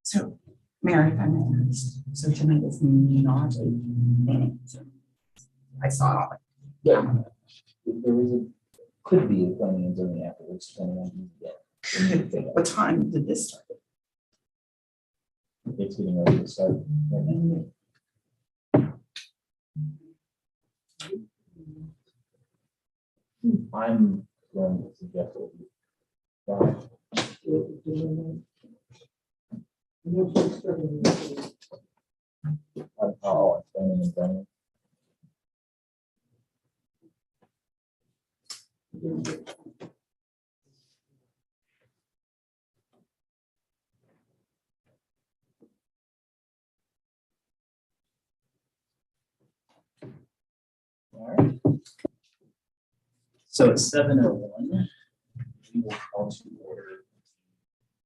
So, Mary, if I may ask, so tonight is not a meeting. So I saw it. Yeah. There was a, could be a planning and zoning afterwards, depending on who you get. What time did this start? It's getting ready to start right now. I'm going to suggest it. Oh, planning and zoning. All right. So at 7:01, we will call to order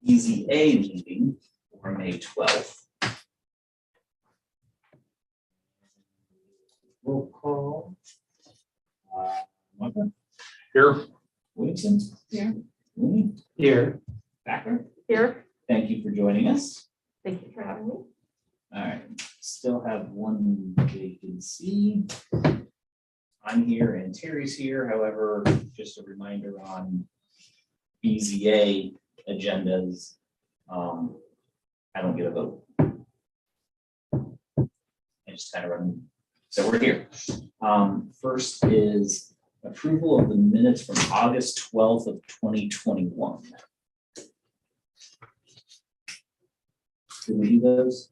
BZA meeting for May 12th. Roll call. Martha? Here. Williamson? Here. Mooney? Here. Backer? Here. Thank you for joining us. Thank you for having me. All right, still have one vacancy. I'm here and Terry's here. However, just a reminder on BZA agendas. I don't get a vote. I just kind of run. So we're here. First is approval of the minutes from August 12th of 2021. Did we do those?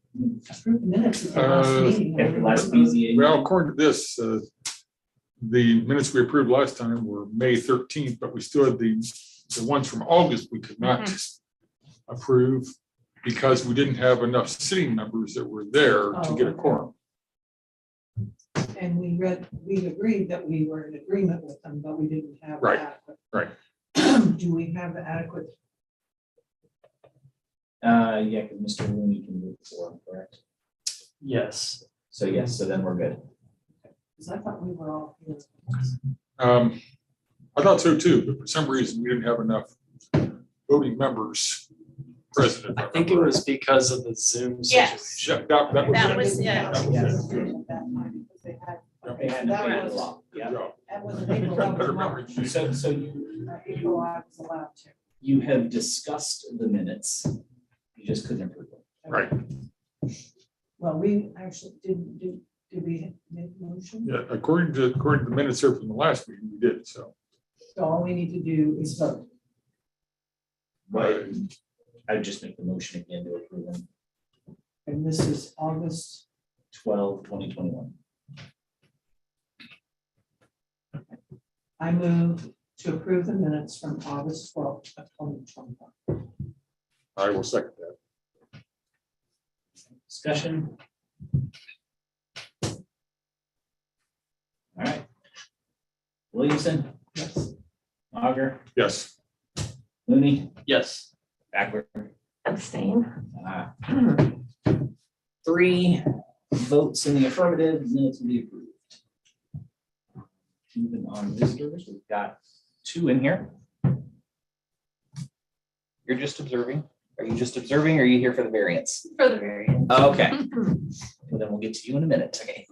Approved minutes at the last meeting. At the last BZA? Well, according to this, the minutes we approved last time were May 13th, but we still had the ones from August we could not approve because we didn't have enough sitting members that were there to get a quorum. And we agreed that we were in agreement with them, but we didn't have. Right, adequate. right. Do we have the adequate? Yeah, because Mr. Looney can move forward, correct? Yes. So yes, so then we're good. Because I thought we were all here. I thought so too, but for some reason we didn't have enough voting members present. I think it was because of the Zoom Yes. situation. Yeah, that was That it. was, yeah. That was Yes. the agreement at that time, because they had. They had no That way to was- law. Good Yeah. job. That was in April, that was Better March. memory. So you, April, I was allowed to. you have discussed the minutes. You just couldn't approve them. Right. Well, we actually did we make a motion? Yeah, according to the minutes here from the last meeting, we did so. So all we need to do is vote. Right. I would just make the motion again to approve them. And this is August. 12/2021. I move to approve the minutes from August 12th of 2021. I will second that. Discussion. All right. Williamson, Yes. Auger, Yes. Looney, Yes. Backward. Abstain. 3 votes in the affirmative, minutes will be approved. Moving on visitors, we've got 2 in here. You're just observing. Are you just observing or are you here for the variance? For the variance. Okay. Well, then we'll get to you in a minute. Okay.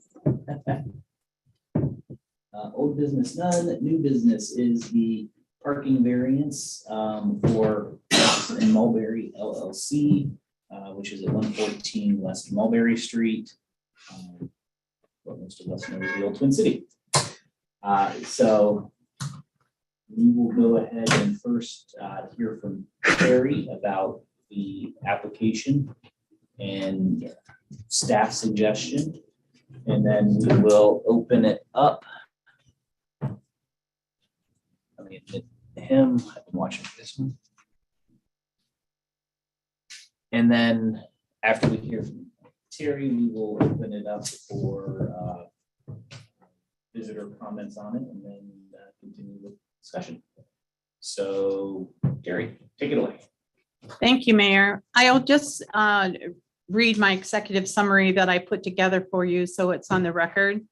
Old business none. New business is the parking variance for Mulberry LLC, which is at 114 West Mulberry Street. What most of us know is the old Twin City. So we will go ahead and first hear from Terry about the application and staff suggestion, and then we will open it up. Let me admit him, I've been watching this one. And then after we hear from Terry, we will open it up for visitor comments on it and then continue the discussion. So Terry, take it away. Thank you, Mayor. I'll just read my executive summary that I put together for you so it's on the record.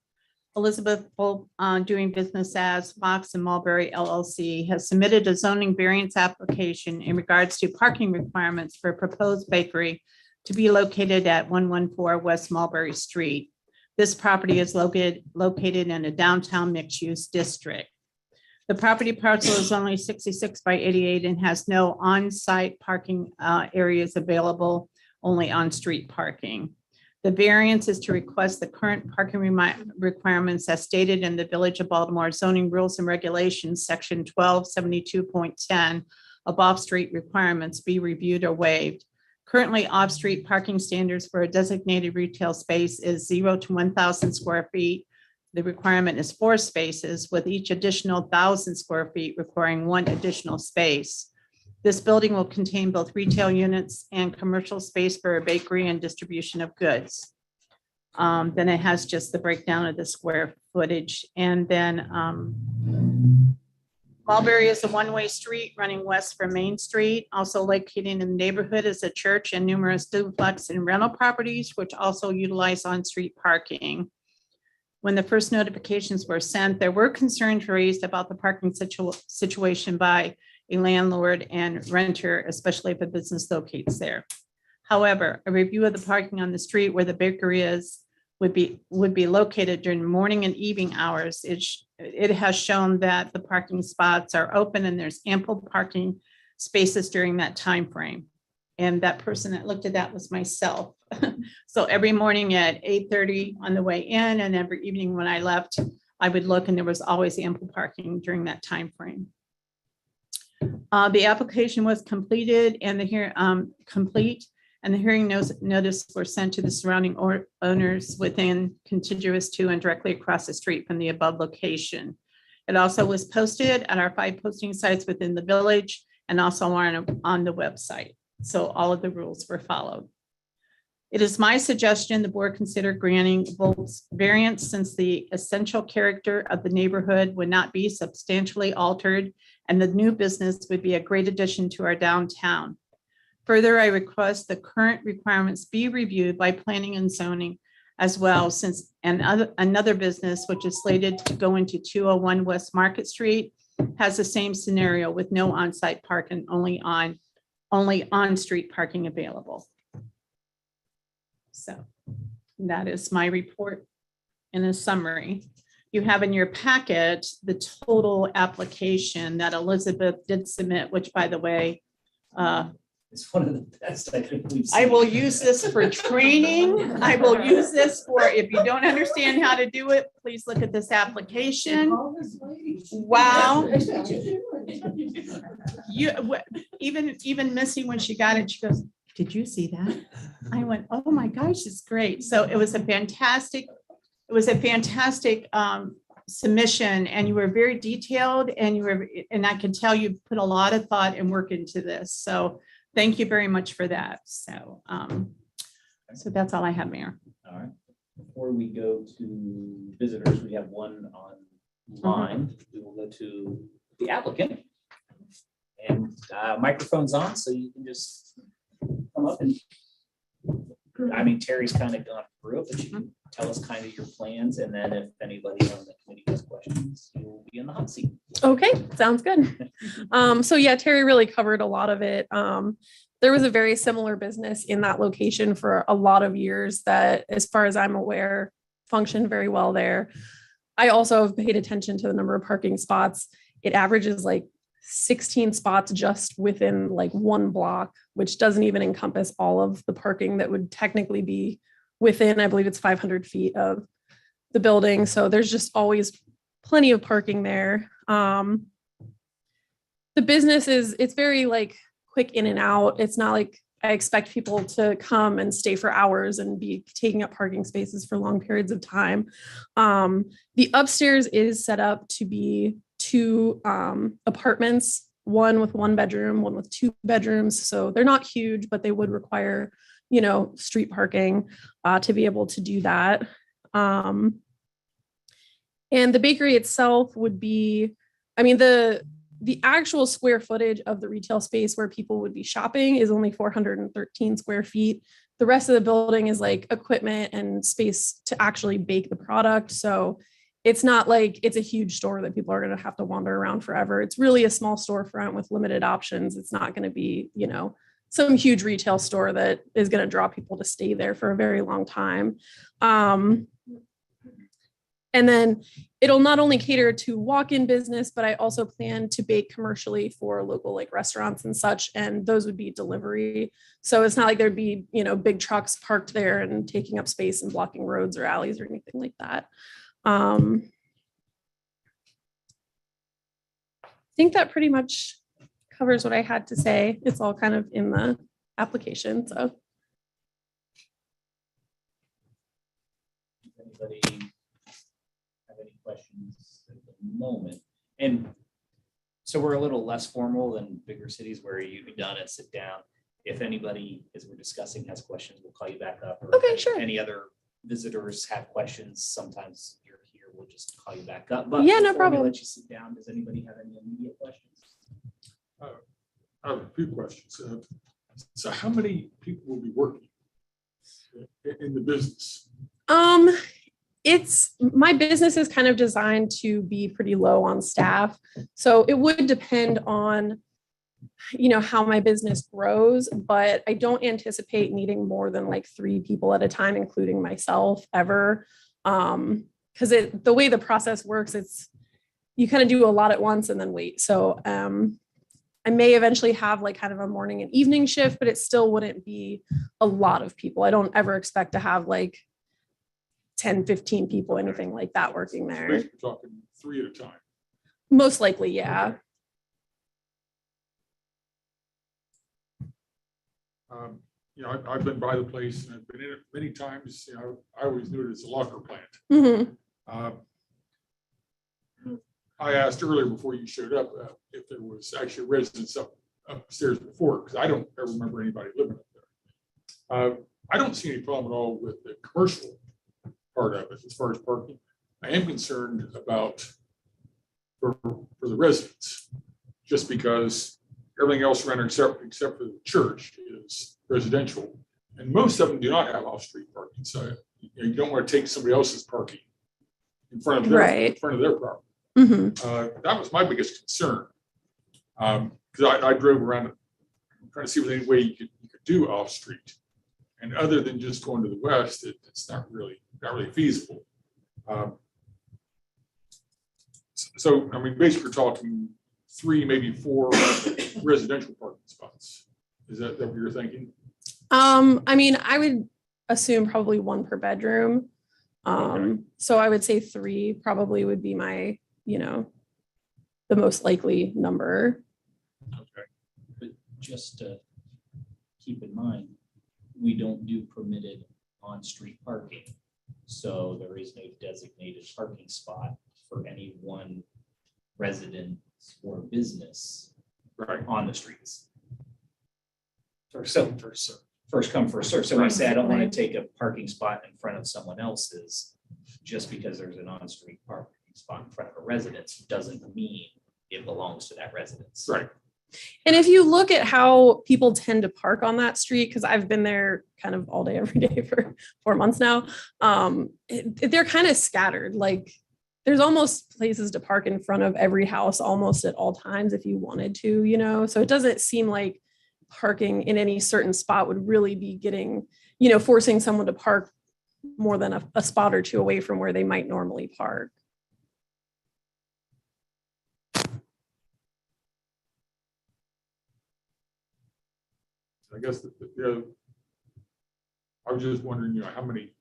Elizabeth Bulb, doing business as Fox and Mulberry LLC, has submitted a zoning variance application in regards to parking requirements for a proposed bakery to be located at 114 West Mulberry Street. This property is located in a downtown mixed-use district. The property parcel is only 66 by 88 and has no on-site parking areas available, only on-street parking. The variance is to request the current parking requirements as stated in the Village of Baltimore zoning rules and regulations, section 1272.10 of off-street requirements be reviewed or waived. Currently, off-street parking standards for a designated retail space is 0 to 1,000 square feet. The requirement is 4 spaces, with each additional 1,000 square feet requiring 1 additional space. This building will contain both retail units and commercial space for a bakery and distribution of goods. Then it has just the breakdown of the square footage. And then Mulberry is a one-way street running west from Main Street. Also located in the neighborhood is a church and numerous duplex and rental properties, which also utilize on-street parking. When the first notifications were sent, there were concerns raised about the parking situation by a landlord and renter, especially if a business locates there. However, a review of the parking on the street where the bakery is would be located during morning and evening hours. It has shown that the parking spots are open and there's ample parking spaces during that time frame. And that person that looked at that was myself. So every morning at 8:30 on the way in, and every evening when I left, I would look and there was always ample parking during that time frame. The application was completed and the hearing notice were sent to the surrounding owners within contiguous to and directly across the street from the above location. It also was posted at our 5 posting sites within the village and also on the website. So all of the rules were followed. It is my suggestion the board consider granting Volk's variance since the essential character of the neighborhood would not be substantially altered and the new business would be a great addition to our downtown. Further, I request the current requirements be reviewed by planning and zoning as well, since another business, which is slated to go into 201 West Market Street, has the same scenario with no on-site parking, only on-street parking available. So that is my report in a summary. You have in your packet the total application that Elizabeth did submit, which, by the way, It's one of the best I think we've seen. I will use this for training. I will use this for, if you don't understand how to do it, please look at this application. Wow. Even Missy, when she got it, she goes, "Did you see that?" I went, "Oh my gosh, it's great." So it was a fantastic submission, and you were very detailed, and I can tell you put a lot of thought and work into this. So thank you very much for that. So that's all I have, Mayor. All right. Before we go to visitors, we have one online. We will go to the applicant. And microphone's on, so you can just come up and, I mean, Terry's kind of gone through it, but you can tell us kind of your plans, and then if anybody on the committee has questions, you'll be in the hot seat. Okay, sounds good. So yeah, Terry really covered a lot of it. There was a very similar business in that location for a lot of years that, as far as I'm aware, functioned very well there. I also have paid attention to the number of parking spots. It averages like 16 spots just within like one block, which doesn't even encompass all of the parking that would technically be within, I believe it's 500 feet of the building. So there's just always plenty of parking there. The business it's very like quick in and out. It's not like I expect people to come and stay for hours and be taking up parking spaces for long periods of time. The upstairs is set up to be 2 apartments, one with 1 bedroom, one with 2 bedrooms. So they're not huge, but they would require, street parking to be able to do that. And the bakery itself would be, I mean, the actual square footage of the retail space where people would be shopping is only 413 square feet. The rest of the building is like equipment and space to actually bake the product. So it's not like it's a huge store that people are going to have to wander around forever. It's really a small storefront with limited options. It's not going to be, some huge retail store that is going to draw people to stay there for a very long time. And then it'll not only cater to walk-in business, but I also plan to bake commercially for local like restaurants and such. And those would be delivery. So it's not like there'd be, big trucks parked there and taking up space and blocking roads or alleys or anything like that. I think that pretty much covers what I had to say. It's all kind of in the application. So. Anybody have any questions at the moment? And so we're a little less formal than bigger cities where you be done and sit down. If anybody, as we're discussing, has questions, we'll call you back up. Or Okay, sure. Any other visitors have questions, sometimes you're here, we'll just call you back up. But Yeah, no before we problem. let you sit down, does anybody have any immediate questions? I have a few questions. So how many people will be working in the business? It's my business is kind of designed to be pretty low on staff. So it would depend on, how my business grows, but I don't anticipate needing more than like 3 people at a time, including myself ever. Because the way the process works, you kind of do a lot at once and then wait. So I may eventually have like kind of a morning and evening shift, but it still wouldn't be a lot of people. I don't ever expect to have like 10, 15 people, anything like that working So there. basically we're talking 3 at a time. Most likely, yeah. I've been by the place and I've been in it many times. I always knew it as a locker plant. Mhm. I asked earlier before you showed up if there was actually residents upstairs before, because I don't ever remember anybody living up there. I don't see any problem at all with the commercial part of it as far as parking. I am concerned about for the residents, just because everything else around except for the church is residential, and most of them do not have off-street parking. So you don't want to take somebody else's parking in front of their property. Mhm. That was my biggest concern, because I drove around trying to see if there's any way you could do off-street, and other than just going to the west, it's not really feasible. So I mean, basically, we're talking 3, maybe 4 residential parking spots. Is that what you're thinking? I mean, I would assume probably 1 per bedroom. Okay. So I would say 3 probably would be my, the most likely number. Okay. But just to keep in mind, we don't do permitted on-street parking. So there is no designated parking spot for any one resident or business Right. on the streets. First come, first served. First come, first served. So when I say I don't want to take a parking spot in front of someone else's, just because there's an on-street parking spot in front of a residence doesn't mean it belongs to that residence. Right. And if you look at how people tend to park on that street, because I've been there kind of all day, every day for 4 months now, they're kind of scattered. Like there's almost places to park in front of every house almost at all times if you wanted to, so it doesn't seem like parking in any certain spot would really be getting, forcing someone to park more than a spot or 2 away from where they might normally park. I guess I was just wondering, how many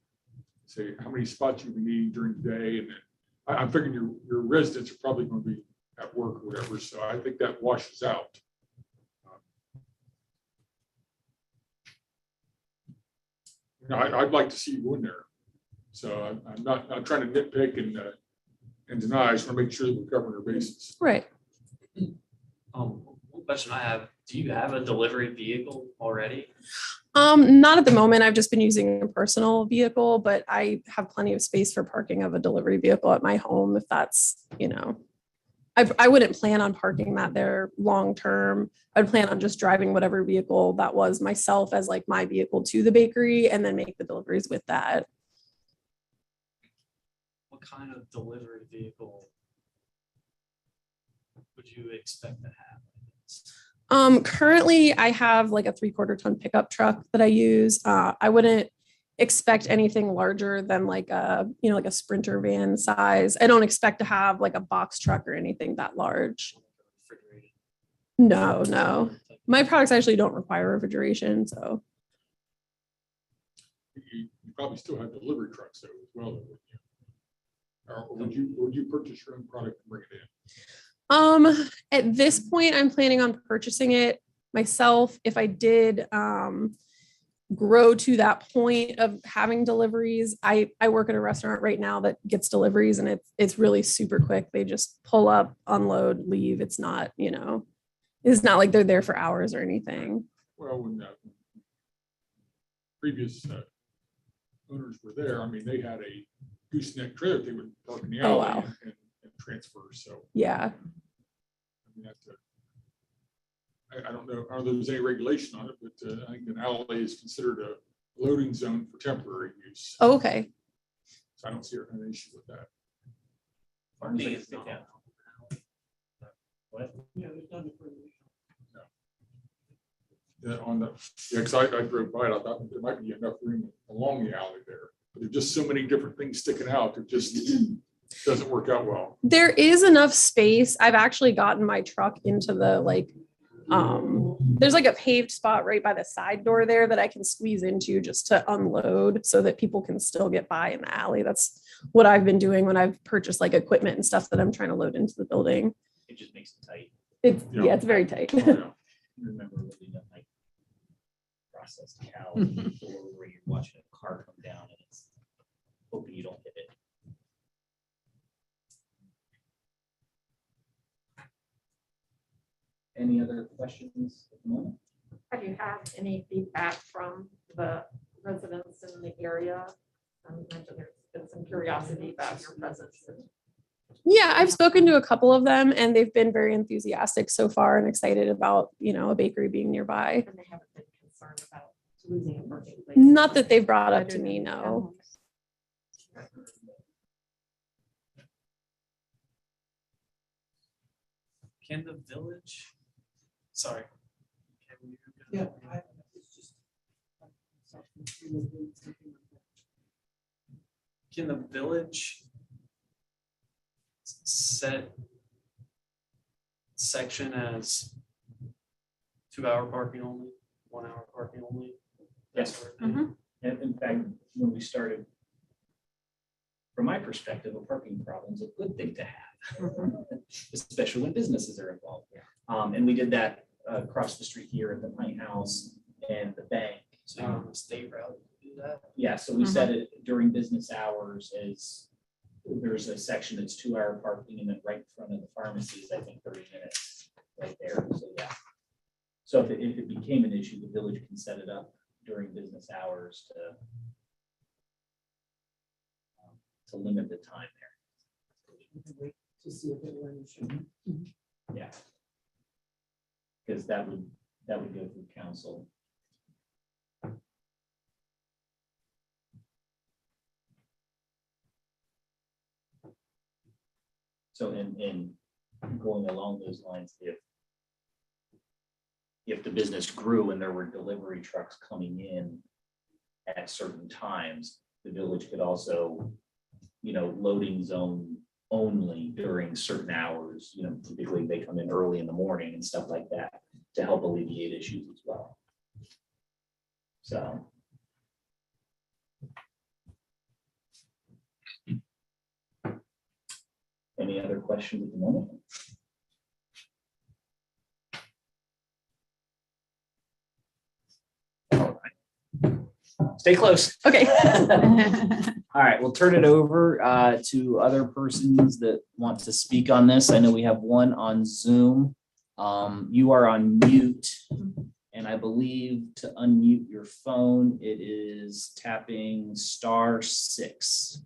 spots you would need during the day, and then I'm figuring your residents are probably going to be at work or whatever, so I think that washes out. I'd like to see you go in there, so I'm not trying to nitpick and deny. I just want to make sure that we're covering our bases. Right. One question I have, do you have a delivery vehicle already? Not at the moment. I've just been using a personal vehicle, but I have plenty of space for parking of a delivery vehicle at my home if that's, I wouldn't plan on parking that there long term. I'd plan on just driving whatever vehicle that was myself as like my vehicle to the bakery and then make the deliveries with that. What kind of delivery vehicle would you expect to have? Currently I have like a 3/4 ton pickup truck that I use. I wouldn't expect anything larger than like a, like a Sprinter van size. I don't expect to have like a box truck or anything that large. Refrigerated. No. My products actually don't require refrigeration, so. You probably still have delivery trucks though as well. Wouldn't you? Or would you purchase your own product and bring it in? At this point, I'm planning on purchasing it myself. If I did, grow to that point of having deliveries, I work at a restaurant right now that gets deliveries and it's really super quick. They just pull up, unload, leave. It's not like they're there for hours or anything. Well, when previous owners were there, I mean, they had a gooseneck trailer they would park in the Oh, alley wow. and transfer. So Yeah. I mean, I don't know, are there's any regulation on it, but I think an alley is considered a loading zone for temporary use. Oh, okay. So I don't see an issue with that. Parking is not. Yeah. What? Yeah, there's no difference. Because I drove by it, I thought there might be enough room along the alley there, but there's just so many different things sticking out, it just doesn't work out well. There is enough space. I've actually gotten my truck into the there's like a paved spot right by the side door there that I can squeeze into just to unload so that people can still get by in the alley. That's what I've been doing when I've purchased like equipment and stuff that I'm trying to load into the building. It just makes it tight. Yeah. It's very tight. Oh, yeah. Remember looking at like processed cow where you're watching a car come down and it's hoping you don't hit it. Any other questions at the moment? Have you had any feedback from the residents in the area? You mentioned there's been some curiosity about your presence. Yeah, I've spoken to a couple of them and they've been very enthusiastic so far and excited about, a bakery being nearby. And they haven't been concerned about losing a parking place. Not that they've brought up to me, no. Can the village, sorry. Can you- Yeah. It's just. Can the village set section as 2-hour parking only, 1-hour parking only? That Yes. sort of thing? And in fact, when we started, from my perspective, a parking problem is a good thing to have, especially when businesses are involved. And we did that across the street here at the Pine House and the bank. So you're on the state route to do that? Yeah, so we set it during business hours as there's a section that's 2-hour parking and then right in front of the pharmacy is, I think, 30 minutes right there. So, yeah. So if it became an issue, the village can set it up during business hours to limit the time there. To see if it were an issue. Yeah. Because that would go through council. So in going along those lines, if the business grew and there were delivery trucks coming in at certain times, the village could also, loading zone only during certain hours, typically they come in early in the morning and stuff like that to help alleviate issues as well. So. Any other questions at the moment? All right. Stay close. Okay. All right, we'll turn it over to other persons that want to speak on this. I know we have one on Zoom. You are on mute, and I believe to unmute your phone, it is tapping *6.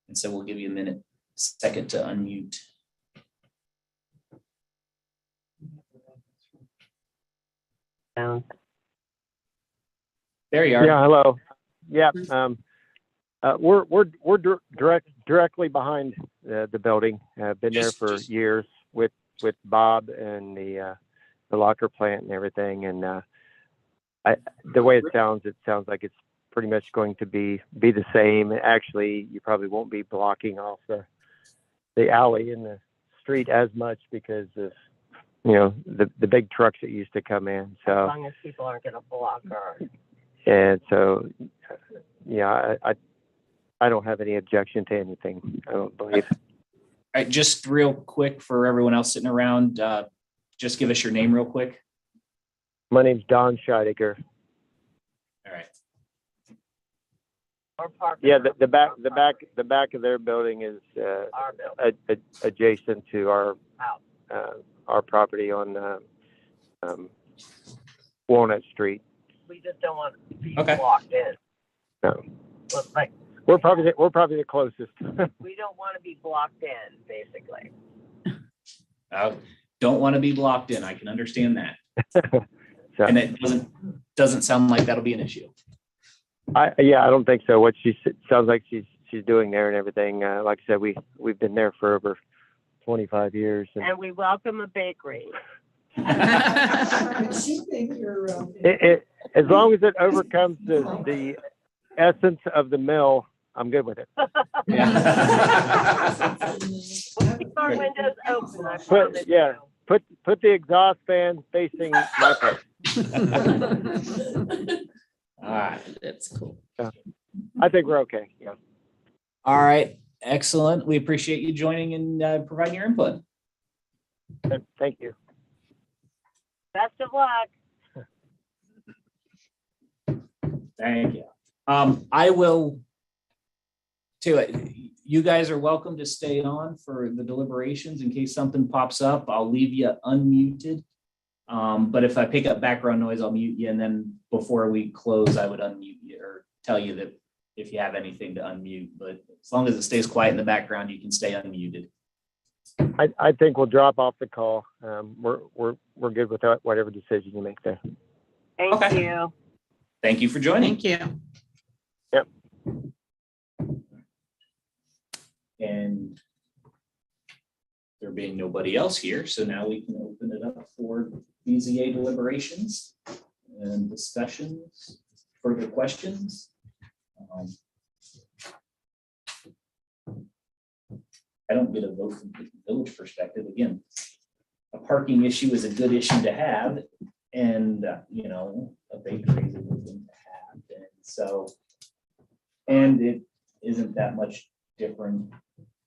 And so we'll give you a second to unmute. There you are. Yeah, hello. Yeah, We're directly behind the building. Been there Just- for just- years with Bob and the locker plant and everything. And the way it sounds like it's pretty much going to be the same. Actually, you probably won't be blocking off the alley and the street as much because of the big trucks that used to come in. As So long as people aren't gonna block our. and so yeah, I don't have any objection to anything. I don't believe. All right, just real quick for everyone else sitting around, just give us your name real quick. My name's Don Scheidegger. All right. Or park. Yeah, the back of their building is Our building. adjacent to our property on Walnut Street. We just don't want to be Okay. blocked in. No, But like, we're probably the closest. we don't want to be blocked in, basically. Don't want to be blocked in. I can understand that. So, And it doesn't sound like that'll be an issue. I don't think so. What she sounds like she's doing there and everything. Like I said, we've been there for over 25 years. And we welcome a bakery. Did she think you're, As long as it overcomes the essence of the mill, I'm good with it. We'll keep our windows open, I promise yeah. you. Put the exhaust fan facing my place. All right. That's cool. I think we're okay. Yeah. All right. Excellent. We appreciate you joining and providing your input. Thank you. Best of luck. Thank you. I will too. You guys are welcome to stay on for the deliberations in case something pops up. I'll leave you unmuted. But if I pick up background noise, I'll mute you. And then before we close, I would unmute you or tell you that if you have anything to unmute. But as long as it stays quiet in the background, you can stay unmuted. I think we'll drop off the call. We're good with whatever decision you make there. Thank Okay. you. Thank you for joining. Thank you. Yep. And there being nobody else here, so now we can open it up for BZA deliberations and discussions, further questions. I don't get a vote from the village perspective. Again, a parking issue is a good issue to have, and a bakery is a good thing to have, and so, and it isn't that much different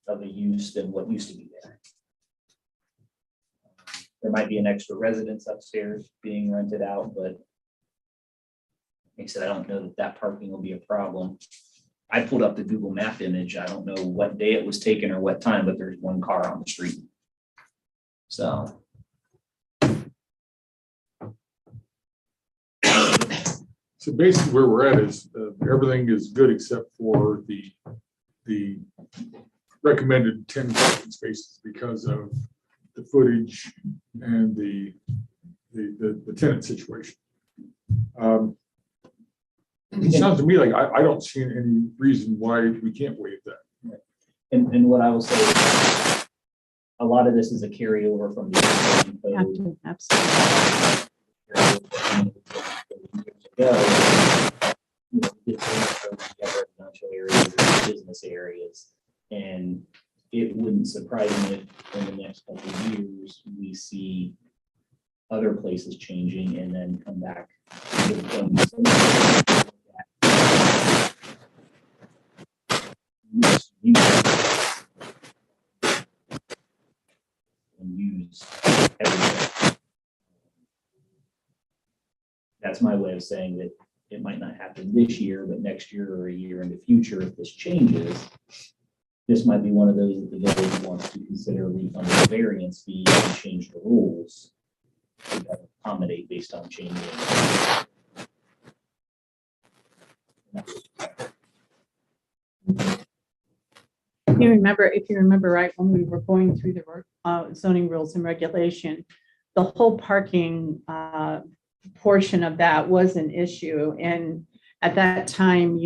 of a use than what used to be there. There might be an extra residence upstairs being rented out, but like I said, I don't know that parking will be a problem. I pulled up the Google map image. I don't know what day it was taken or what time, but there's one car on the street. So. So basically where we're at is everything is good except for the recommended 10 parking spaces because of the footage and the tenant situation. It sounds to me like I don't see any reason why we can't waive that. And what I will say is a lot of this is a carryover from the Have to, absolutely. Residential areas and business areas. And it wouldn't surprise me if in the next couple of years, we see other places changing and then come back to the point. And use everything. That's my way of saying that it might not happen this year, but next year or a year in the future, if this changes, this might be one of those that the village wants to consider refunding the variance fee and change the rules to better accommodate based on changing. If you remember right, when we were going through the zoning rules and regulation, the whole parking portion of that was an issue. And at that time,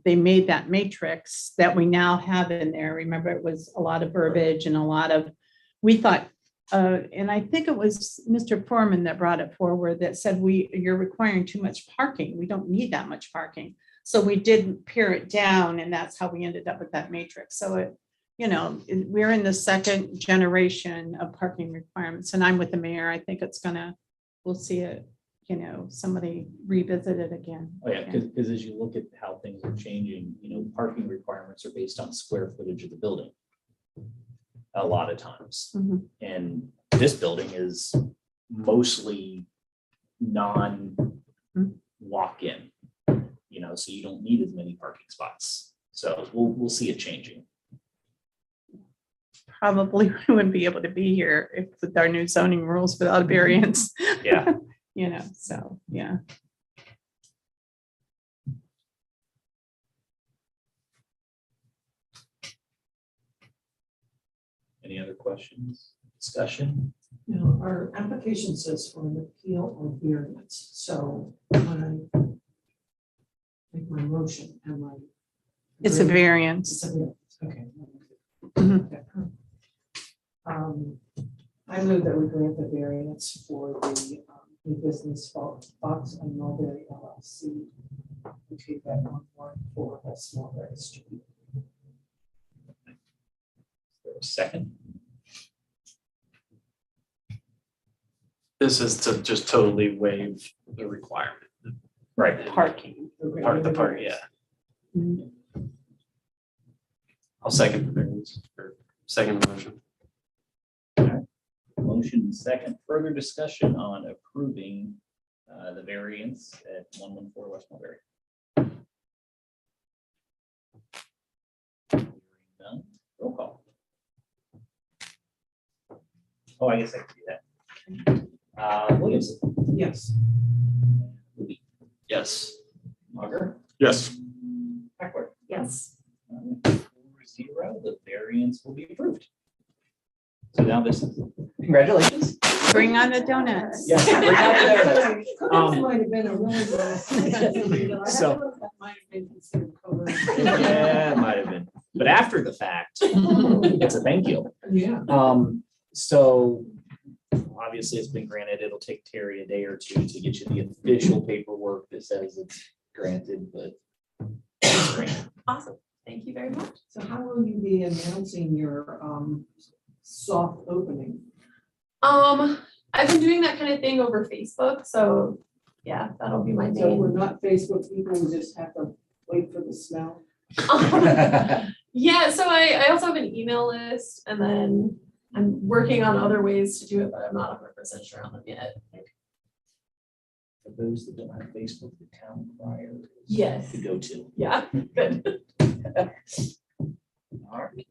they made that matrix that we now have in there. Remember, it was a lot of verbiage and a lot of, we thought, and I think it was Mr. Foreman that brought it forward that said, you're requiring too much parking. We don't need that much parking. So we did pare it down, and that's how we ended up with that matrix. So we're in the second generation of parking requirements, and I'm with the mayor. I think we'll see it, somebody revisit it again. Oh, yeah, because as you look at how things are changing, parking requirements are based on square footage of the building. A lot of times. Mhm. And this building is mostly non-walk-in, so you don't need as many parking spots. So we'll see it changing. Probably we wouldn't be able to be here with our new zoning rules without a variance. Yeah. So, yeah. Any other questions, discussion? Now, our application says for an appeal or variance, so when I make my motion, am I? It's a variance. It's a variance, okay. Mhm. Okay. I move that we grant the variance for the new business Fox and Mulberry LLC. Okay, that 114 West Mulberry Street. Second, This is to just totally waive the requirement. right. Parking. Part of the part, yeah. Mhm. I'll second the variance or second motion. Motion second, further discussion on approving the variance at 114 West Mulberry. None. Roll call. Oh, I guess I can do that. Williamson. Yes. Luby. Yes. Auger. Yes. Heckler. Yes. 4-0, the variance will be approved. So now this is, congratulations. Bring on the donuts. Yeah, bring out the donuts. Cookies might have been a really good. So- That might have been considered covered. Yeah, it might have been, but after the fact, it's a thank you. Yeah. So obviously it's been granted. It'll take Terry a day or two to get you the official paperwork that says it's granted, but it's granted. Awesome. Thank you very much. So how will you be announcing your soft opening? I've been doing that kind of thing over Facebook, so yeah, that'll be my So we're main. not Facebook people, we just have to wait for the smell. Yeah, so I also have an email list, and then I'm working on other ways to do it, but I'm not 100% sure on them yet. For those that don't have Facebook, the town crier is Yes. to go to. Yeah, good. All right.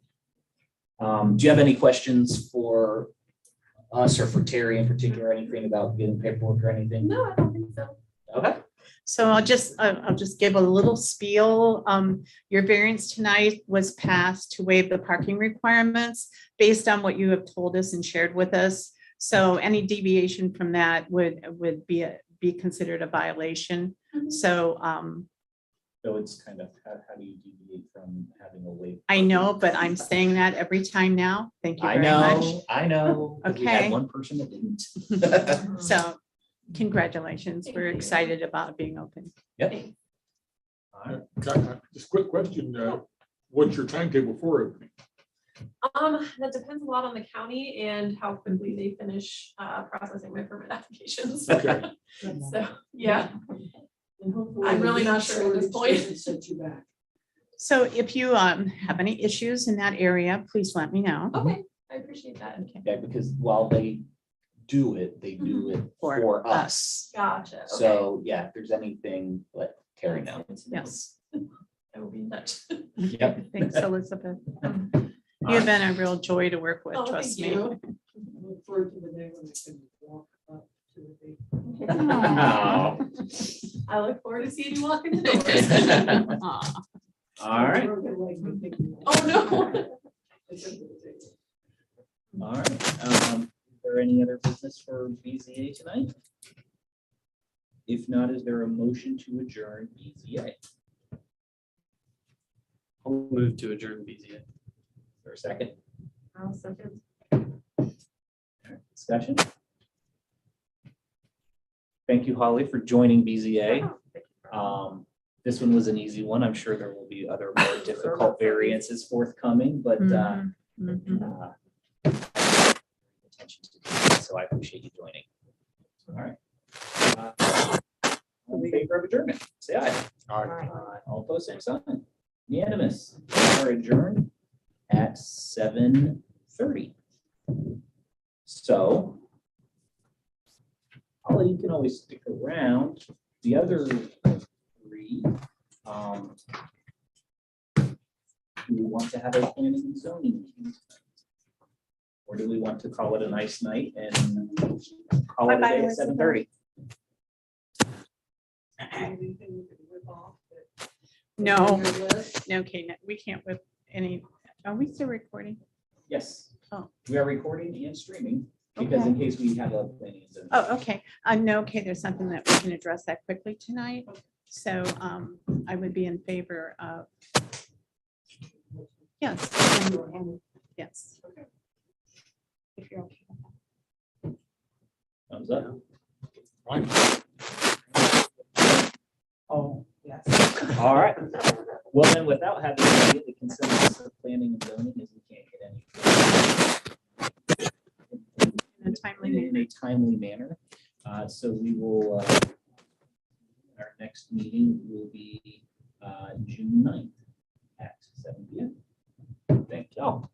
Do you have any questions for us or for Terry in particular, anything about getting paperwork or anything? No, I don't think so. Okay. So I'll just give a little spiel. Your variance tonight was passed to waive the parking requirements based on what you have told us and shared with us. So any deviation from that would be considered a violation. Mhm. So So it's kind of, how do you deviate from having a waive? I know, but I'm saying that every time now. Thank you I very much. know, I know. 'Cause we had Okay. one person that didn't. So congratulations. Thank We're you. excited about being open. Yep. All right. Just a quick question. What's your timetable for opening? That depends a lot on the county and how quickly they finish processing my permit applications. Okay. So, yeah. And hopefully I'm the really not weed sure at this shortage point. doesn't Set you back. So if you have any issues in that area, please let me know. Okay, I appreciate that. Yeah, because while they do it, they do it for us. Gotcha. Okay. So, yeah, if there's anything, let Terry know. Yes. I will be in touch. Yep. Thanks, Elizabeth. You've been a real joy to work with, Oh, trust thank me. you. I Look forward to the day when I can walk up to the gate. Aw. I look forward to seeing you walk in the door. Aw. All right, Oh, no. all right. Is there any other business for BZA tonight? If not, is there a motion to adjourn BZA? I'll move to adjourn BZA. For a second, I'll second. discussion? Thank you, Holly, for joining BZA. This one was an easy one. I'm sure there will be other more difficult variances forthcoming, but Mhm. attention to detail, so I appreciate you joining. All right. All in favor of adjournment, say aye. All right. All opposed, same sign. Unanimous. We are adjourned at 7:30. So Holly, you can always stick around. The other three, do we want to have a planning and zoning meeting? Or do we want to call it a nice night and call it a day at 7:30? No, okay, we can't with any, are we still recording? Yes. Oh. We are recording and streaming because in case we have a planning and zoning. Oh, okay. No, okay, there's something that we can address that quickly tonight. So I would be in favor of. Yes, and yes. If you're okay with Thumbs up. Fine. Oh, yes. All right. Well, then without having any of the consensus of planning and zoning is we can't get any. In a timely In a timely manner. So we will, our next meeting will be June 9th at 7 p.m. Thank y'all.